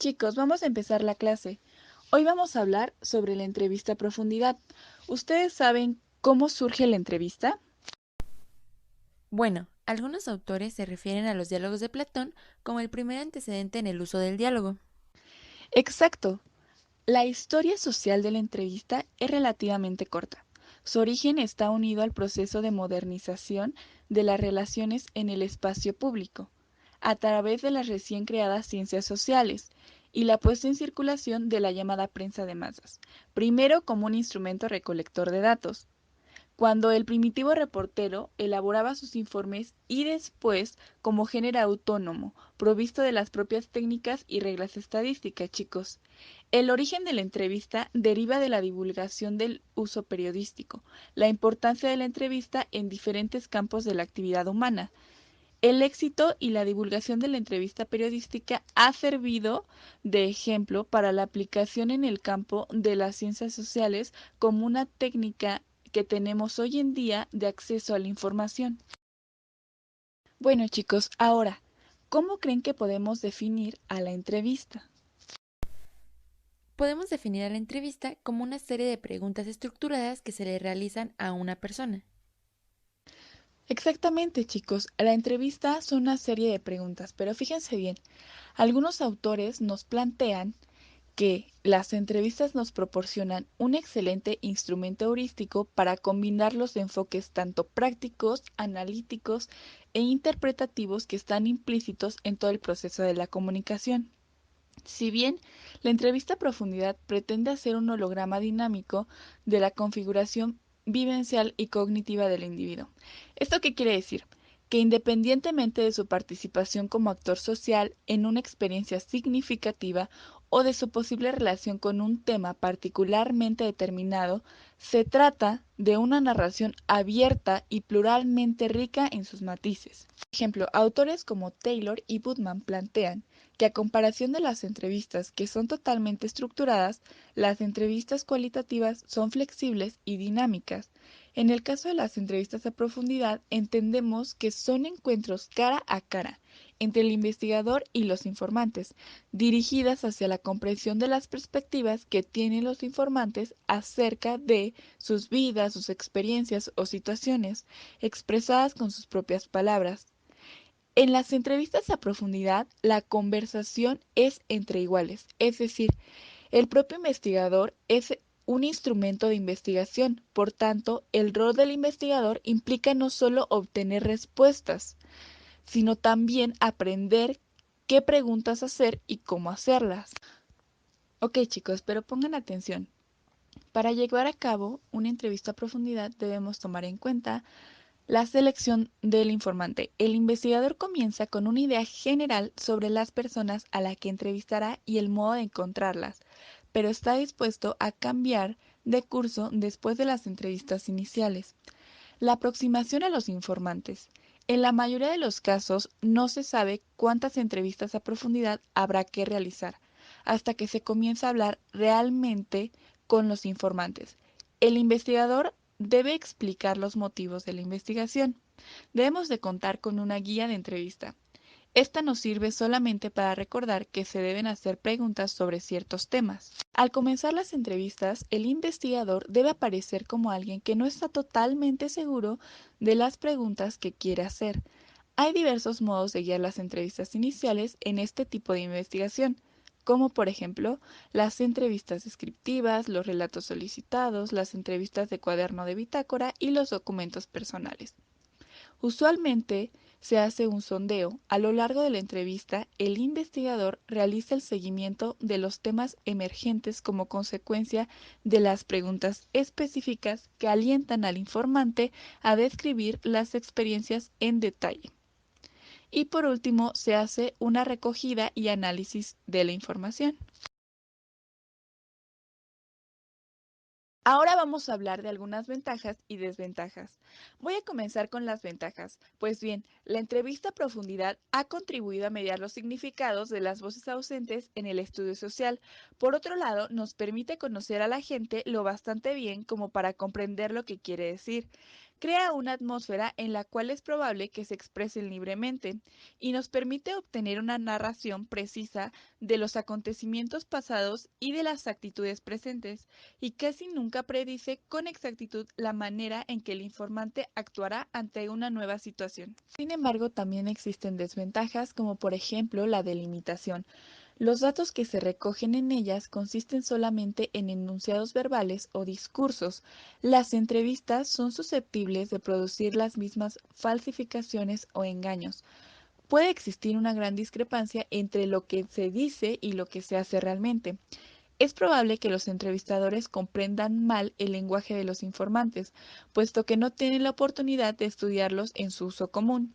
Chicos, vamos a empezar la clase. Hoy vamos a hablar sobre la entrevista a profundidad. ¿Ustedes saben cómo surge la entrevista? Bueno, algunos autores se refieren a los diálogos de Platón como el primer antecedente en el uso del diálogo. Exacto. La historia social de la entrevista es relativamente corta. Su origen está unido al proceso de modernización de las relaciones en el espacio público, a través de las recién creadas ciencias sociales y la puesta en circulación de la llamada prensa de masas, primero como un instrumento recolector de datos, cuando el primitivo reportero elaboraba sus informes y después como género autónomo, provisto de las propias técnicas y reglas estadísticas, chicos. El origen de la entrevista deriva de la divulgación del uso periodístico, la importancia de la entrevista en diferentes campos de la actividad humana. El éxito y la divulgación de la entrevista periodística ha servido de ejemplo para la aplicación en el campo de las ciencias sociales como una técnica que tenemos hoy en día de acceso a la información. Bueno, chicos, ahora, ¿cómo creen que podemos definir a la entrevista? Podemos definir a la entrevista como una serie de preguntas estructuradas que se le realizan a una persona. Exactamente, chicos. La entrevista son una serie de preguntas, pero fíjense bien, algunos autores nos plantean que las entrevistas nos proporcionan un excelente instrumento heurístico para combinar los enfoques tanto prácticos, analíticos e interpretativos que están implícitos en todo el proceso de la comunicación. Si bien la entrevista a profundidad pretende hacer un holograma dinámico de la configuración vivencial y cognitiva del individuo. ¿Esto qué quiere decir? Que independientemente de su participación como actor social en una experiencia significativa o de su posible relación con un tema particularmente determinado, se trata de una narración abierta y pluralmente rica en sus matices. Por ejemplo, autores como Taylor y Budman plantean que a comparación de las entrevistas que son totalmente estructuradas, las entrevistas cualitativas son flexibles y dinámicas. En el caso de las entrevistas a profundidad, entendemos que son encuentros cara a cara entre el investigador y los informantes, dirigidas hacia la comprensión de las perspectivas que tienen los informantes acerca de sus vidas, sus experiencias o situaciones, expresadas con sus propias palabras. En las entrevistas a profundidad, la conversación es entre iguales, es decir, el propio investigador es un instrumento de investigación. Por tanto, el rol del investigador implica no solo obtener respuestas, sino también aprender qué preguntas hacer y cómo hacerlas. Ok, chicos, pero pongan atención. Para llevar a cabo una entrevista a profundidad debemos tomar en cuenta la selección del informante. El investigador comienza con una idea general sobre las personas a las que entrevistará y el modo de encontrarlas, pero está dispuesto a cambiar de curso después de las entrevistas iniciales. La aproximación a los informantes. En la mayoría de los casos no se sabe cuántas entrevistas a profundidad habrá que realizar hasta que se comienza a hablar realmente con los informantes. El investigador debe explicar los motivos de la investigación. Debemos de contar con una guía de entrevista. Esta nos sirve solamente para recordar que se deben hacer preguntas sobre ciertos temas. Al comenzar las entrevistas, el investigador debe aparecer como alguien que no está totalmente seguro de las preguntas que quiere hacer. Hay diversos modos de guiar las entrevistas iniciales en este tipo de investigación, como por ejemplo las entrevistas descriptivas, los relatos solicitados, las entrevistas de cuaderno de bitácora y los documentos personales. Usualmente se hace un sondeo. A lo largo de la entrevista, el investigador realiza el seguimiento de los temas emergentes como consecuencia de las preguntas específicas que alientan al informante a describir las experiencias en detalle. Y por último, se hace una recogida y análisis de la información. Ahora vamos a hablar de algunas ventajas y desventajas. Voy a comenzar con las ventajas. Pues bien, la entrevista a profundidad ha contribuido a mediar los significados de las voces ausentes en el estudio social. Por otro lado, nos permite conocer a la gente lo bastante bien como para comprender lo que quiere decir. Crea una atmósfera en la cual es probable que se expresen libremente y nos permite obtener una narración precisa de los acontecimientos pasados y de las actitudes presentes, y casi nunca predice con exactitud la manera en que el informante actuará ante una nueva situación. Sin embargo, también existen desventajas, como por ejemplo la delimitación. Los datos que se recogen en ellas consisten solamente en enunciados verbales o discursos. Las entrevistas son susceptibles de producir las mismas falsificaciones o engaños. Puede existir una gran discrepancia entre lo que se dice y lo que se hace realmente. Es probable que los entrevistadores comprendan mal el lenguaje de los informantes, puesto que no tienen la oportunidad de estudiarlos en su uso común.